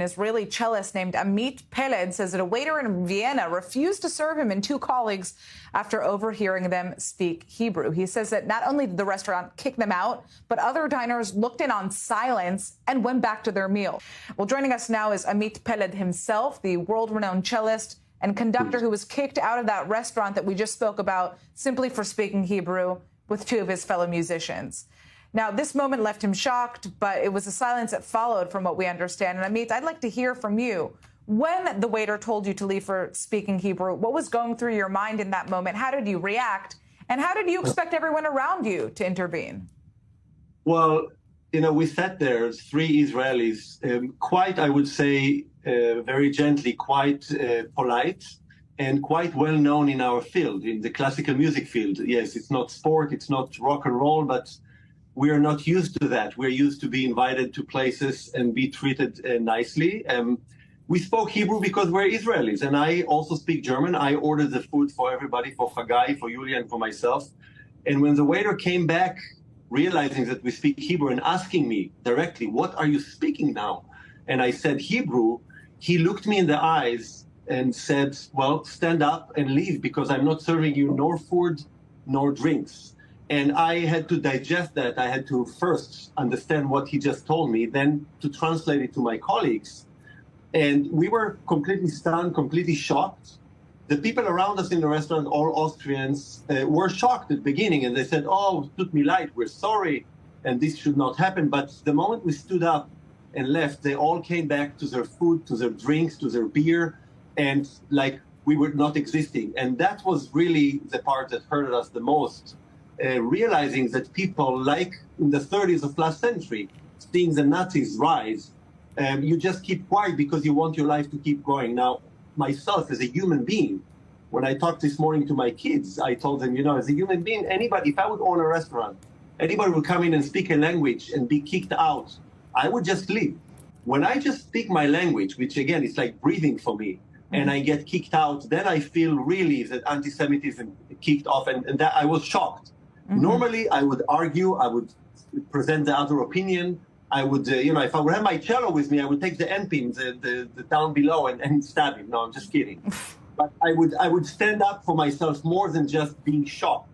Israeli cellist named Amit Peled says that a waiter in Vienna refused to serve him and two colleagues after overhearing them speak Hebrew. He says that not only did the restaurant kick them out, but other diners looked in on silence and went back to their meal. Well, joining us now is Amit Peled himself, the world-renowned cellist and conductor who was kicked out of that restaurant that we just spoke about simply for speaking Hebrew with two of his fellow musicians. Now, this moment left him shocked, but it was the silence that followed from what we understand. And Amit, I'd like to hear from you. When the waiter told you to leave for speaking Hebrew, what was going through your mind in that moment? How did you react? And how did you expect everyone around you to intervene? Well, we sat there, three Israelis, quite, I would say, very gently, quite polite and quite well known in our field, in the classical music field. Yes, it's not sport, it's not rock and roll, but we are not used to that. We're used to be invited to places and be treated nicely. We spoke Hebrew because we're Israelis, and I also speak German. I ordered the food for everybody, for Hagai, for Yulia, and for myself. And when the waiter came back, realizing that we speak Hebrew and asking me directly, "What are you speaking now?" And I said Hebrew, he looked me in the eyes and said, "Well, stand up and leave, because I'm not serving you nor food nor drinks." And I had to digest that. I had to first understand what he just told me, then to translate it to my colleagues. And we were completely stunned, completely shocked. The people around us in the restaurant, all Austrians, were shocked at the beginning. And they said, "Oh, tut mir leid, we're sorry, and this should not happen." But the moment we stood up and left, they all came back to their food, to their drinks, to their beer, and like we were not existing. And that was really the part that hurt us the most. Realizing that people, like in the 30s of last century, seeing the Nazis rise, you just keep quiet because you want your life to keep going. Now, myself as a human being, when I talked this morning to my kids, I told them, as a human being, anybody, if I would own a restaurant, anybody would come in and speak a language and be kicked out, I would just leave. When I just speak my language, which again, is like breathing for me, and I get kicked out, then I feel really that anti-Semitism kicked off, and that I was shocked. Normally, I would argue, I would present the other opinion. I would, if I would have my cello with me, I would take the end pin, the down below, and stab him. No, I'm just kidding. But I would stand up for myself more than just being shocked.